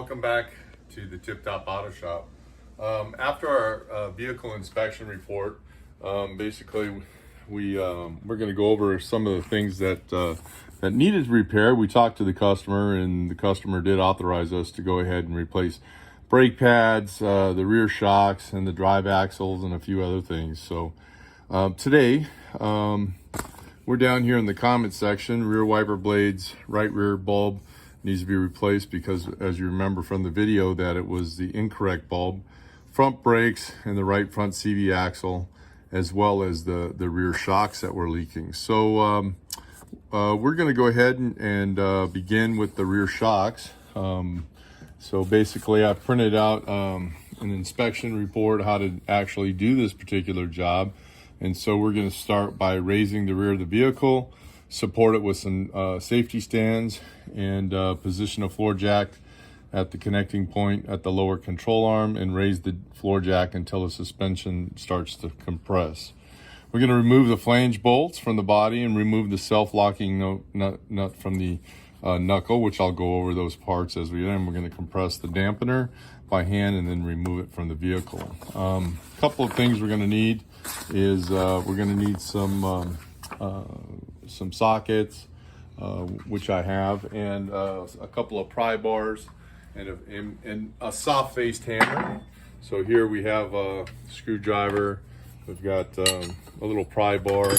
Welcome back to the Tip Top Auto Shop. After our vehicle inspection report, basically we're going to go over some of the things that that needed repair. We talked to the customer, and the customer did authorize us to go ahead and replace brake pads, the rear shocks, and the drive axles, and a few other things. So today we're down here in the comment section. Rear wiper blades, right rear bulb needs to be replaced because, as you remember from the video, that it was the incorrect bulb. Front brakes and the right front CV axle, as well as the rear shocks that were leaking. So we're going to go ahead and begin with the rear shocks. So basically I printed out an inspection report how to actually do this particular job. And so we're going to start by raising the rear of the vehicle, support it with some safety stands, and position a floor jack at the connecting point at the lower control arm, and raise the floor jack until the suspension starts to compress. We're going to remove the flange bolts from the body and remove the self-locking nut from the knuckle, which I'll go over those parts as we end. We're going to compress the dampener by hand and then remove it from the vehicle. A couple of things we're going to need is we're going to need some sockets, which I have, and a couple of pry bars and a soft-faced hammer. So here we have a screwdriver. We've got a little pry bar,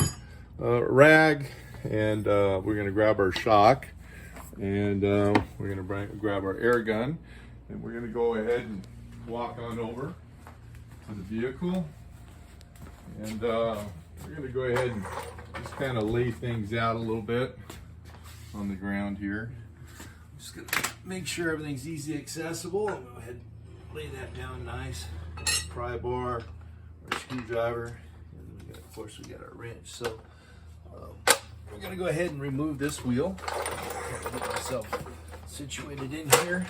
rag, and we're going to grab our shock, and we're going to grab our air gun, and we're going to go ahead and walk on over to the vehicle, and we're going to go ahead and just kind of lay things out a little bit on the ground here. Just going to make sure everything's easy accessible. I'll go ahead and lay that down nice. Pry bar, our screwdriver, and then of course we got our wrench. So we're going to go ahead and remove this wheel. Get myself situated in here.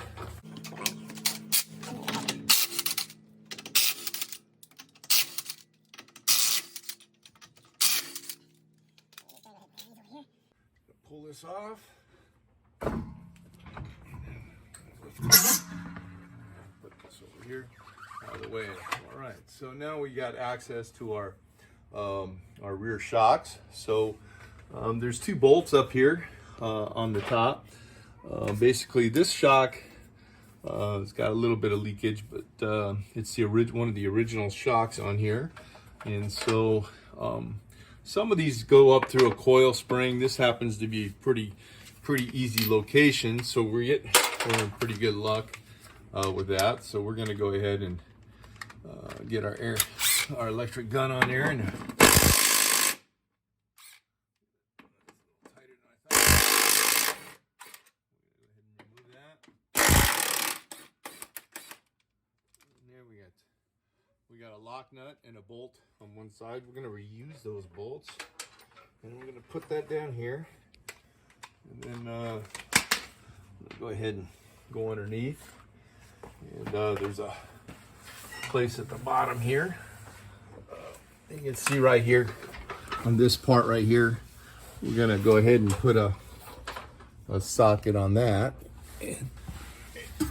Pull this off. Put this over here out of the way. All right, so now we got access to our rear shocks. So there's two bolts up here on the top. Basically, this shock has got a little bit of leakage, but it's one of the original shocks on here, and so some of these go up through a coil spring. This happens to be pretty easy location, so we're in pretty good luck with that. So we're going to go ahead and get our electric gun on there, and tighter than I thought. Go ahead and remove that. And there we got a lock nut and a bolt on one side. We're going to reuse those bolts, and we're going to put that down here, and then go ahead and go underneath. And there's a place at the bottom here. You can see right here on this part right here, we're going to go ahead and put a socket on that, and I'm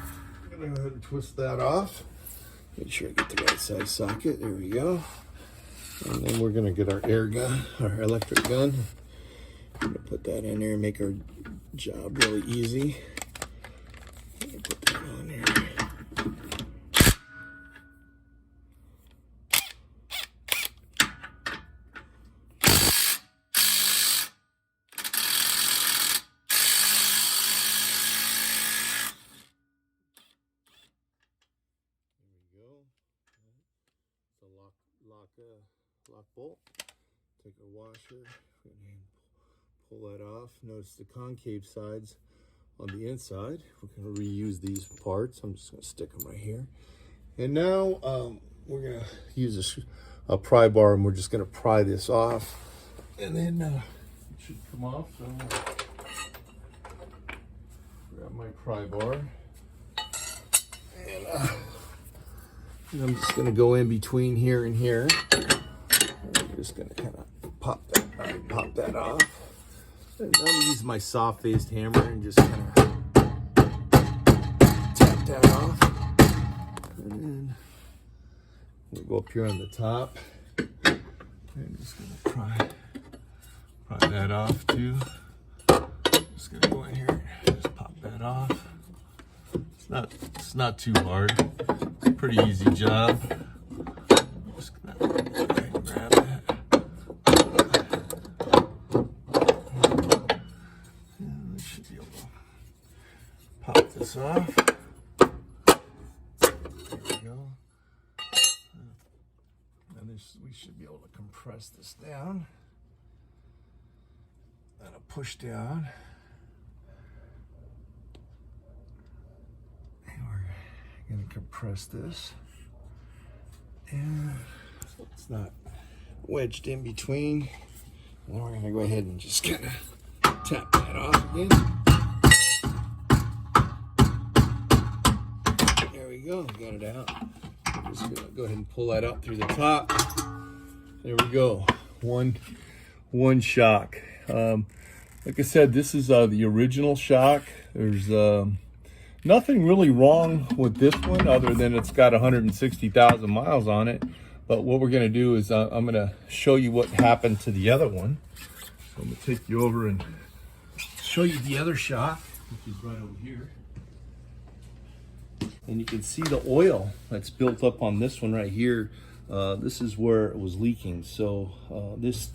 going to go ahead and twist that off. Make sure I get the right size socket. There we go. And then we're going to get our air gun, our electric gun. I'm going to put that in there and make our job really easy. Put that on there. Lock bolt. Take our washer and pull that off. Notice the concave sides on the inside. We're going to reuse these parts. I'm just going to stick them right here. And now we're going to use a pry bar, and we're just going to pry this off, and then it should come off. So grab my pry bar, and I'm just going to go in between here and here. I'm just going to kind of pop that off. And I'm going to use my soft-faced hammer and just kind of tap We'll go up here on the top. I'm just gonna pry that off too. Just gonna go in here, just pop that off. It's not too hard. It's a pretty easy job. Just gonna go ahead and grab that. And we should be able to pop this off. There we go. And we should be able to compress this down. That'll push down. And we're going to compress this. And so it's not wedged in between. And we're going to go ahead and just kind of tap that off again. There we go, got it out. I'm just gonna go ahead and pull that up through the top. There we go, one shock. Like I said, this is the original shock. There's nothing really wrong with this one other than it's got 160,000 miles on it. But what we're gonna do is I'm gonna show you what happened to the other one. So I'm gonna take you over and show you the other shock, which is right over here. And you can see the oil that's built up on this one right here. This is where it was leaking. So this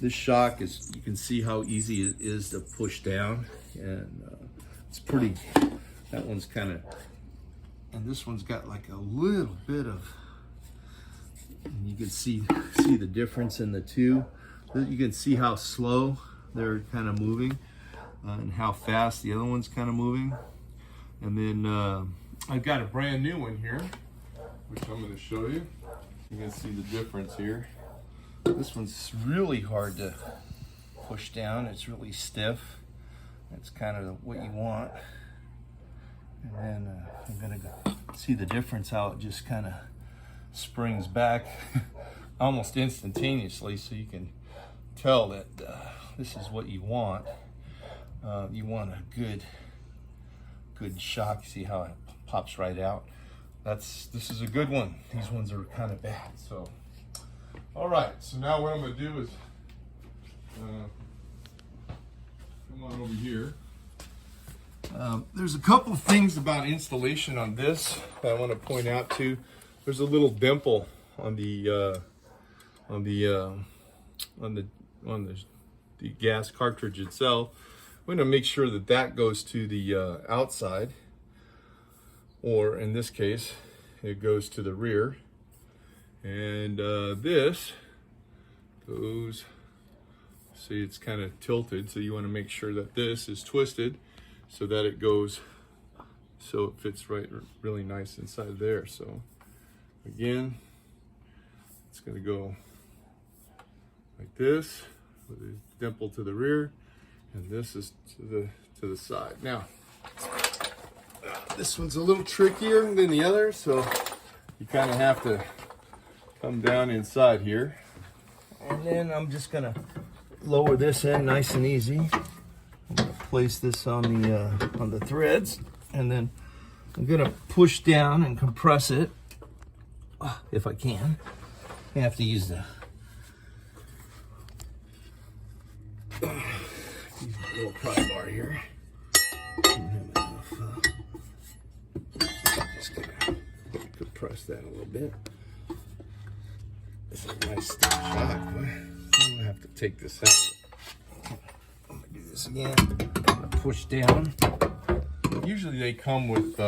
shock is, you can see how easy it is to push down, and it's pretty. That one's kind of, and this one's got like a little bit of. And you can see the difference in the two. You can see how slow they're kind of moving, and how fast the other one's kind of moving. And then I've got a brand new one here, which I'm going to show you. You can see the difference here. This one's really hard to push down. It's really stiff. That's kind of what you want. And then I'm going to see the difference, how it just kind of springs back almost instantaneously, so you can tell that this is what you want. You want a good shock. See how it pops right out. This is a good one. These ones are kind of bad. So all right, so now what I'm going to do is come on over here. There's a couple of things about installation on this that I want to point out too. There's a little dimple on the gas cartridge itself. I'm going to make sure that that goes to the outside, or in this case, it goes to the rear. And this goes, see, it's kind of tilted, so you want to make sure that this is twisted so that it goes, so it fits right, really nice inside there. So again, it's going to go like this with a dimple to the rear, and this is to the side. Now, this one's a little trickier than the other, so you kind of have to come down inside here. And then I'm just gonna lower this in nice and easy. I'm gonna place this on the threads, and then I'm gonna push down and compress it if I can. I have to use the little pry bar here. Just gonna compress that a little bit. It's a nice stiff shock, but I'm gonna have to take this out. I'm gonna do this again. I'm gonna push down. Usually they come with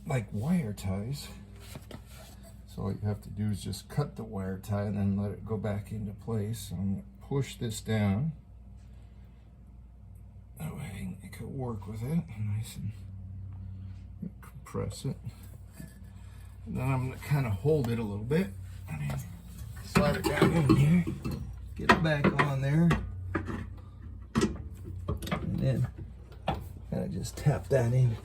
like wire ties. So all you have to do is just cut the wire tie and then let it go back into place. So I'm gonna push this down. That way I can work with it nice and compress it. And then I'm gonna kind of hold it a little bit. And then slide it down in here. Get it back on there. And then kind of just tap that in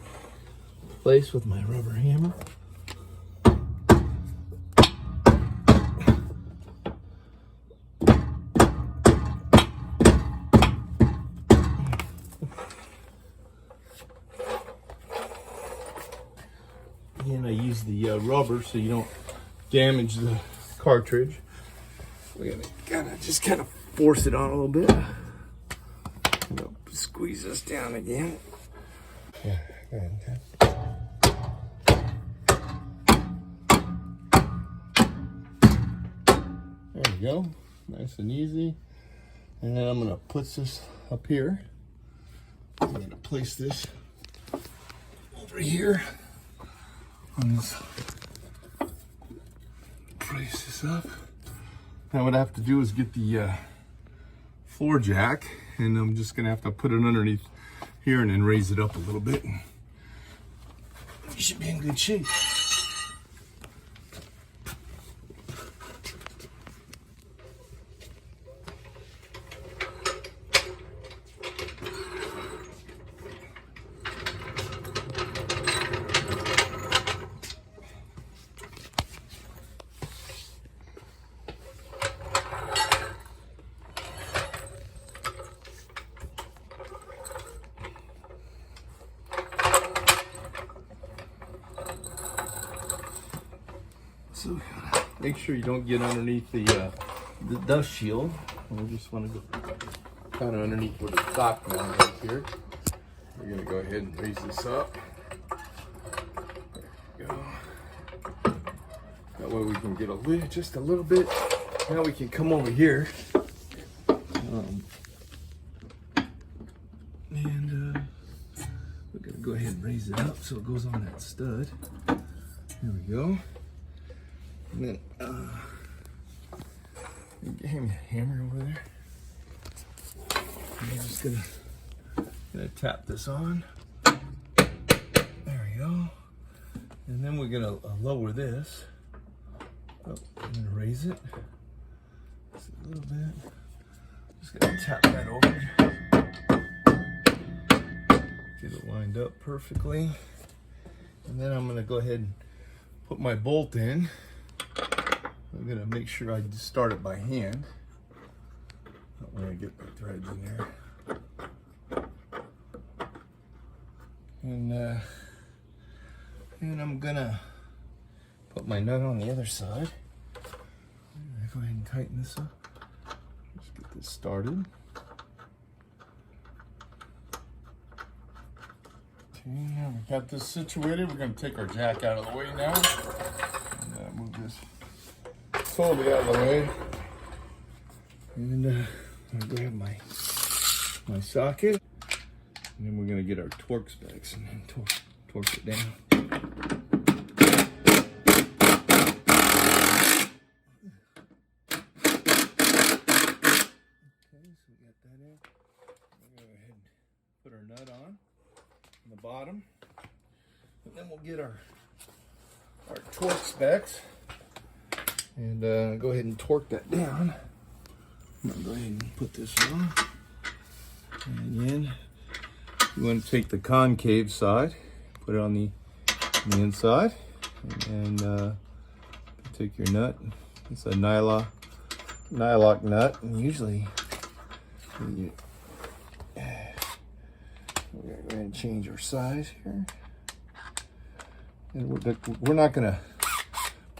place with my rubber hammer. Again, I use the rubber so you don't damage the cartridge. We're gonna kind of force it on a little bit. Squeeze this down again. Yeah, go ahead. There we go, nice and easy. And then I'm gonna put this up here. I'm gonna place this over here on this. Place this up. Now what I have to do is get the floor jack, and I'm just gonna have to put it underneath here and then raise it up a little bit. And you should be in good shape. So make sure you don't get underneath the dust shield. We just want to go kind of underneath where the stock mount is here. We're going to go ahead and raise this up. There we go. That way we can get a lid just a little bit. Now we can come over here. And we're going to go ahead and raise it up so it goes on that stud. There we go. And then, hand me a hammer over there. I'm just gonna tap this on. There we go. And then we're gonna lower this. Oh, I'm gonna raise it just a little bit. Just gonna tap that over. Get it lined up perfectly. And then I'm gonna go ahead and put my bolt in. I'm gonna make sure I just start it by hand. That way I get my threads in there. And I'm gonna put my nut on the other side. Go ahead and tighten this up. Just get this started. Okay, now we got this situated. We're gonna take our jack out of the way now. And move this totally out of the way. And I'm gonna grab my socket. And then we're gonna get our torque specs and then torque it down. Okay, so we got that in. We're gonna go ahead and put our nut on the bottom. And then we'll get our torque specs. And go ahead and torque that down. I'm gonna go ahead and put this on. And again, you want to take the concave side, put it on the inside, and take your nut. It's a nylock nut, and usually we're gonna go ahead and change our size here. And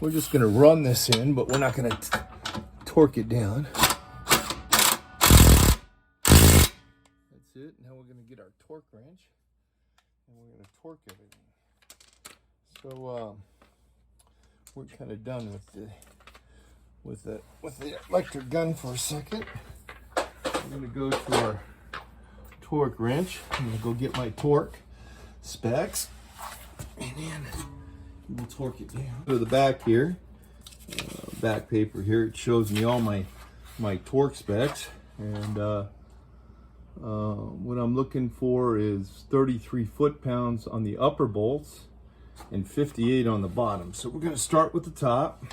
we're just gonna run this in, but we're not gonna torque it down. That's it. Now we're gonna get our torque wrench, and we're gonna torque everything. So we're kind of done with the electric gun for a second. I'm gonna go to our torque wrench. I'm gonna go get my torque specs, and then we'll torque it down. To the back here, back paper here, it shows me all my torque specs, and what I'm looking for is 33 foot-pounds on the upper bolts and 58 on the bottom. So we're going to start with the top,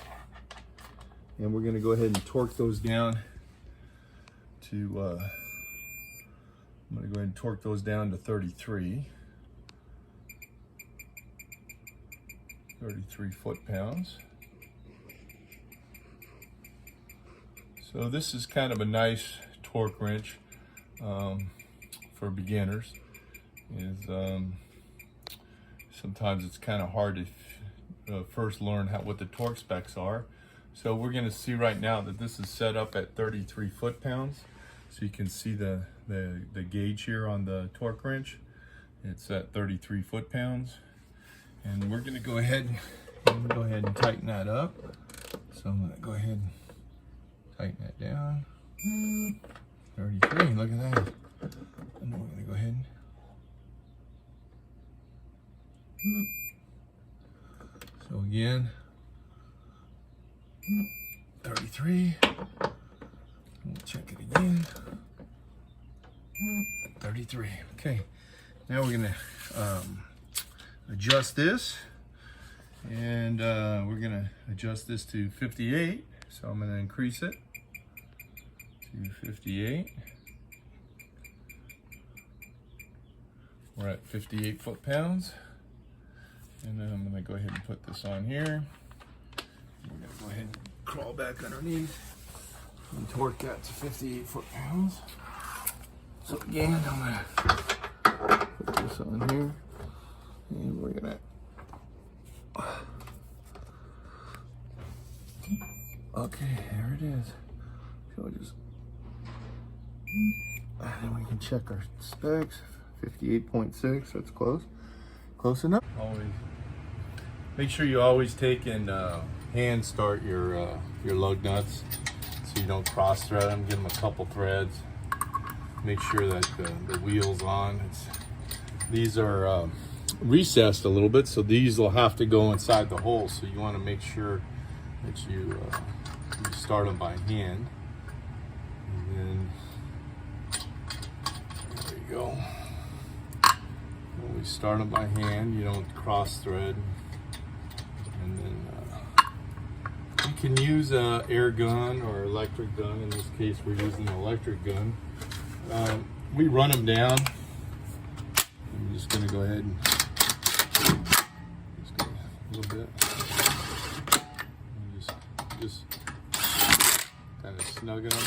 and we're going to go ahead and torque those down to I'm going to go ahead and torque those down to 33 foot-pounds. So this is kind of a nice torque wrench for beginners. Sometimes it's kind of hard first learn what the torque specs are. So we're going to see right now that this is set up at 33 foot-pounds. So you can see the gauge here on the torque wrench. It's at 33 foot-pounds. And we're going to go ahead and tighten that up. So I'm going to go ahead and tighten that down. 33, look at that. And then we're going to go ahead and so again, 33. We'll check it again. 33. Okay. Now we're gonna adjust this, and we're gonna adjust this to 58. So I'm gonna increase it to 58. We're at 58 foot-pounds. And then I'm going to go ahead and put this on here. We're going to go ahead and crawl back underneath and torque that to 58 foot-pounds. So again, I'm going to put this on here, and we're going to, okay, there it is. So just, and then we can check our specs. 58.6, that's close enough. Always make sure you always take and hand start your lug nuts so you don't cross thread them. Give them a couple threads. Make sure that the wheel's on. These are recessed a little bit, so these will have to go inside the hole. So you want to make sure that you start them by hand. And then there you go. When we start them by hand, you don't cross thread. And then you can use a air gun or electric gun. In this case, we're using an electric gun. We run them down. I'm just going to go ahead and just go a little bit. And just kind of snug them.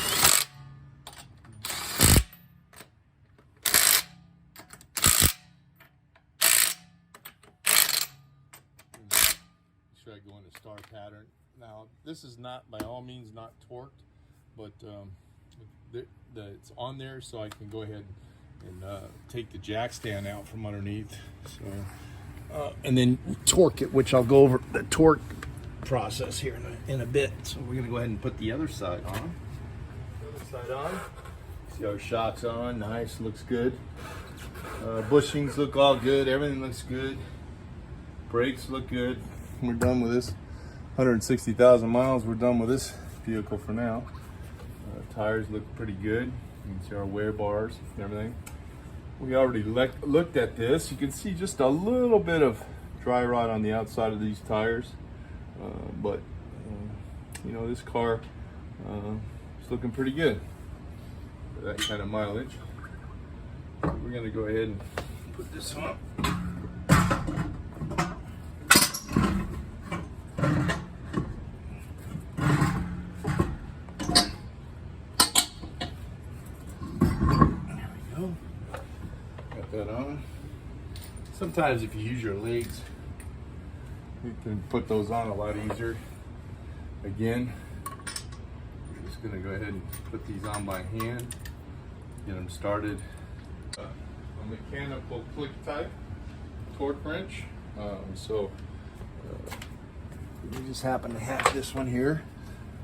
I go into star pattern. Now this is not by all means not torqued, but it's on there, so I can go ahead and take the jack stand out from underneath, so and then torque it, which I'll go over the torque process here in a bit. So we're gonna go ahead and put the other side on. See our shock's on. Nice, looks good. Bushings look all good. Everything looks good. Brakes look good. We're done with this. 160,000 miles. We're done with this vehicle for now. Tires look pretty good. You can see our wear bars and everything. We already looked at this. You can see just a little bit of dry rot on the outside of these tires, but you know, this car is looking pretty good for that kind of mileage. So we're going to go ahead and put this on. That on. Sometimes if you use your legs, you can put those on a lot easier. Again, we're just going to go ahead and put these on by hand, get them started. A mechanical click type torque wrench. We just happen to have this one here.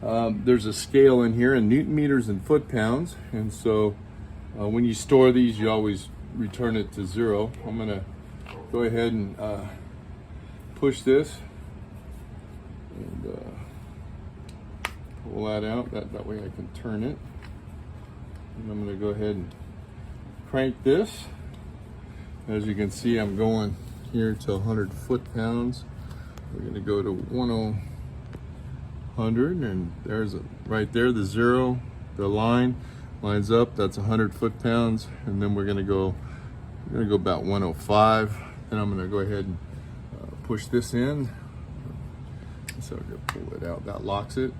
There's a scale in here in Newton meters and foot pounds, and so when you store these, you always return it to zero. I'm gonna go ahead and push this and pull that out. That way I can turn it. And I'm gonna go ahead and crank this. As you can see, I'm going here to 100 foot-pounds. We're gonna go to 100, and there's right there the zero, the line lines up. That's 100 foot-pounds, and then we're gonna go about 105. Then I'm gonna go ahead and push this in. So I'm gonna pull it out. That locks it.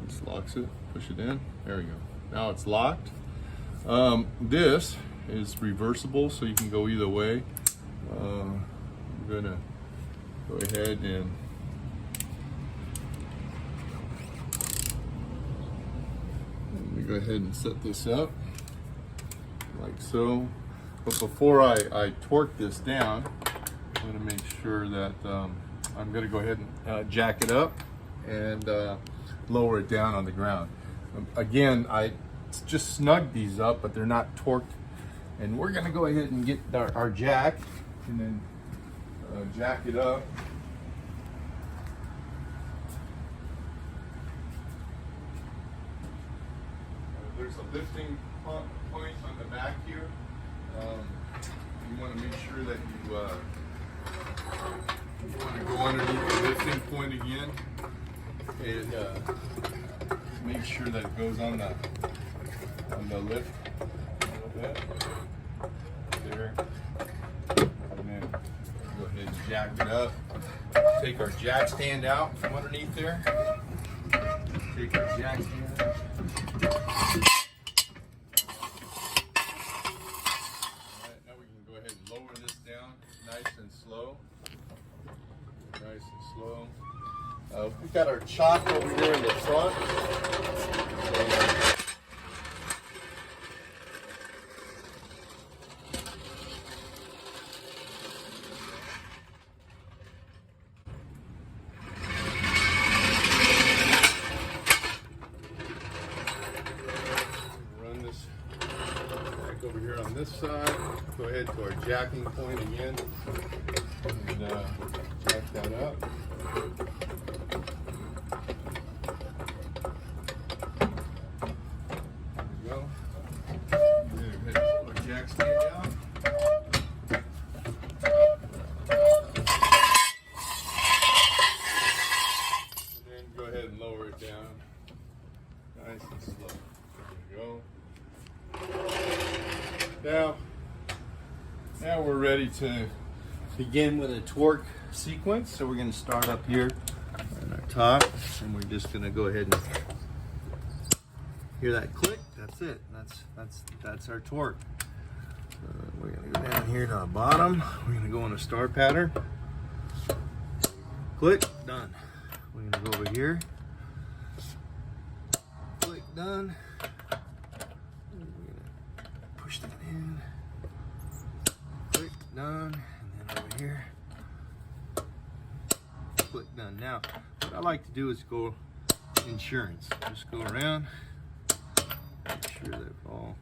This locks it. Push it in. There we go. Now it's locked. This is reversible, so you can go either way. I'm gonna go ahead and let me go ahead and set this up like so. But before I torque this down, I'm going to make sure that I'm going to go ahead and jack it up and lower it down on the ground. Again, I just snug these up, but they're not torqued. And we're going to go ahead and get our jack and then jack it up. There's a lifting point on the back here. You want to make sure that you want to go underneath the lifting point again and make sure that it goes on the lift a little bit there, and then go ahead and jack it up. Take our jack stand out from underneath there. Take our jack stand out. Nice and slow. We've got our chock over here in the front. Run this back over here on this side. Go ahead to our jacking point again. And jack that up. There we go. Pull our jack stand down. And then go ahead and lower it down. Nice and slow. There we go. Now we're ready to begin with a torque sequence. So we're going to start up here on our top, and we're just going to go ahead and hear that click. That's it. That's our torque. We're going to go down here to our bottom. We're going to go on a star pattern. Click, done. We're going to go over here. Click, done. We're going to push that in. Click, done. Over here, click done. Now, what I like to do is go insurance. Just go around, make sure they're all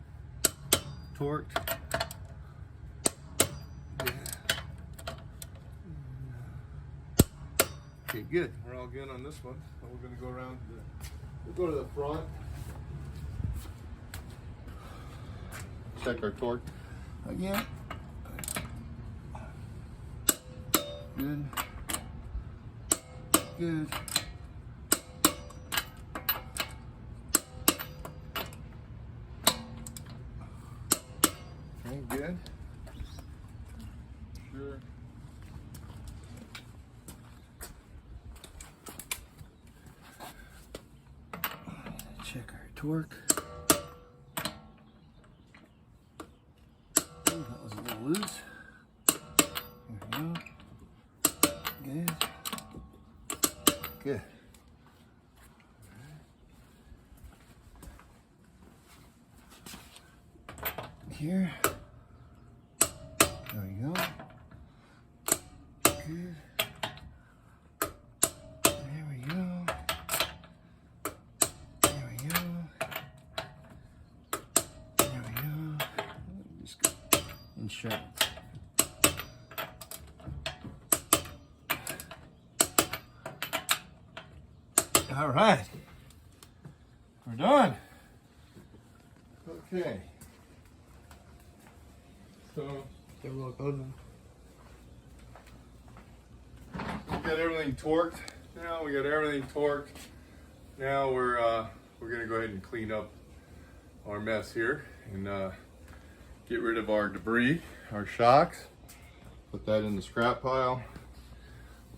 torqued. Yeah. Okay, good. We're all good on this one. So we're going to go around. We'll go to the front. Check our torque again. Good. Good. Okay, good. Sure. Check our torque. That was a little loose. There we go. Good. Good. Here. There we go. Good. There we go. There we go. There we go. Just go. Insurance. All right, we're done. Okay. So we got everything torqued. Now we got everything torqued. Now we're gonna go ahead and clean up our mess here and get rid of our debris, our shocks. Put that in the scrap pile.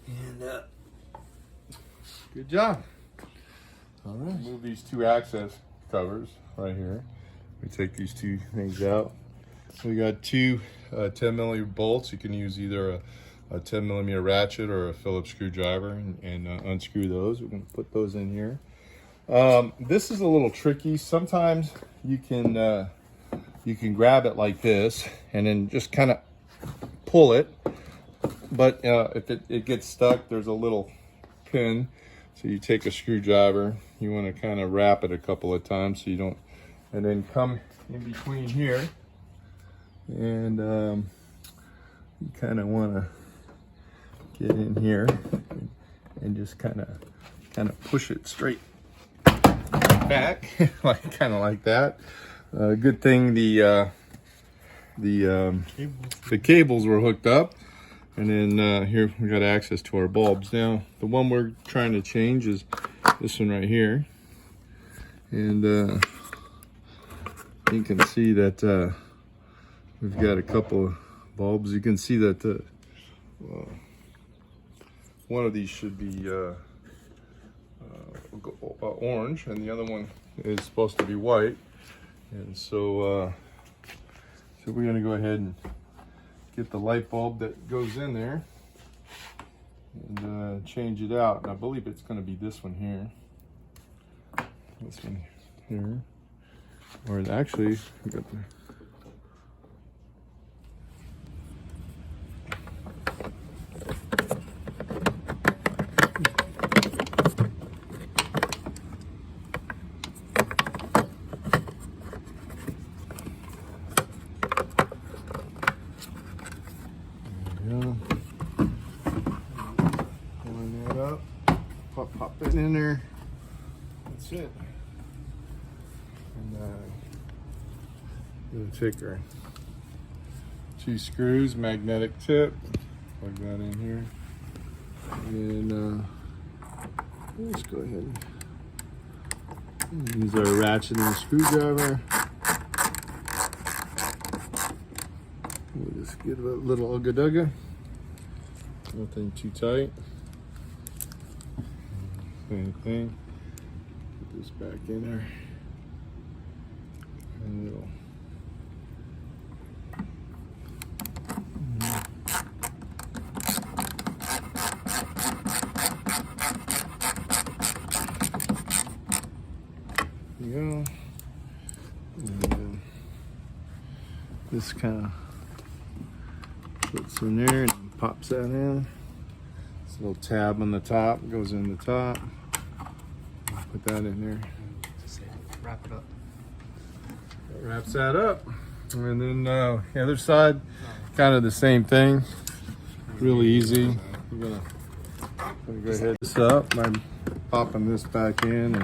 And good job. All right. Move these two access covers right here. We take these two things out. So we got two 10 millimeter bolts. You can use either a 10mm ratchet or a Phillips screwdriver and unscrew those. We're going to put those in here. This is a little tricky. Sometimes you can grab it like this and then just kind of pull it. But if it gets stuck, there's a little pin. So you take a screwdriver, you want to kind of wrap it a couple of times so you don't, and then come in between here, and you kind of want to get in here and just kind of push it straight back, kind of like that. Good thing the cables were hooked up. And then here we got access to our bulbs. Now the one we're trying to change is this one right here, and you can see that we've got a couple of bulbs. You can see that one of these should be orange, and the other one is supposed to be white. And so we're gonna go ahead and get the light bulb that goes in there and change it out. And I believe it's going to be this one here. This one here. Or actually, we got the line that up, pop it in there. That's it. And we'll take our 2 screws, magnetic tip, plug that in here, and let's go ahead and use our ratchet and screwdriver. We'll just get a little ugga-dugga. Nothing too tight. Same thing. Put this back in there. And it'll. There you go. And this kind of puts in there and pops that in. This little tab on the top goes in the top. Put that in there. Just wrap it up. That wraps that up. And then the other side, kind of the same thing. Really easy. We're gonna go ahead this up by popping this back in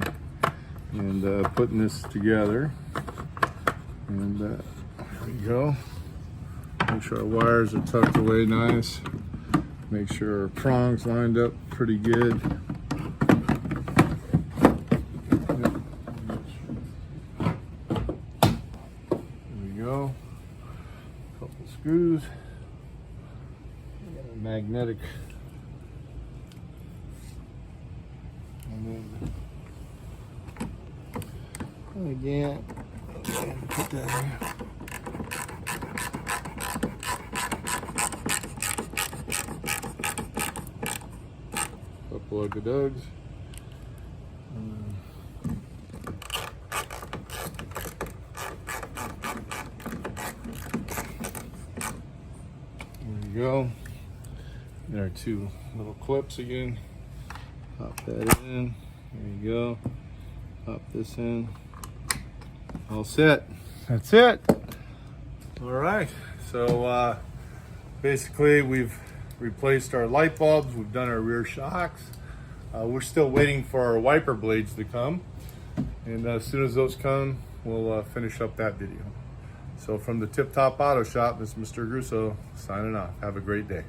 and putting this together. And there we go. Make sure our wires are tucked away nice. Make sure our prongs lined up pretty good. There we go. Couple screws. Got a magnetic. And then again, put that in. Couple of dugs. There you go. There are 2 little clips again. Pop that in. There you go. Pop this in. All set. That's it. All right. So basically we've replaced our light bulbs. We've done our rear shocks. We're still waiting for our wiper blades to come. And as soon as those come, we'll finish up that video. So from the Tip Top Auto Shop, this is Mr. Grusso signing off. Have a great day.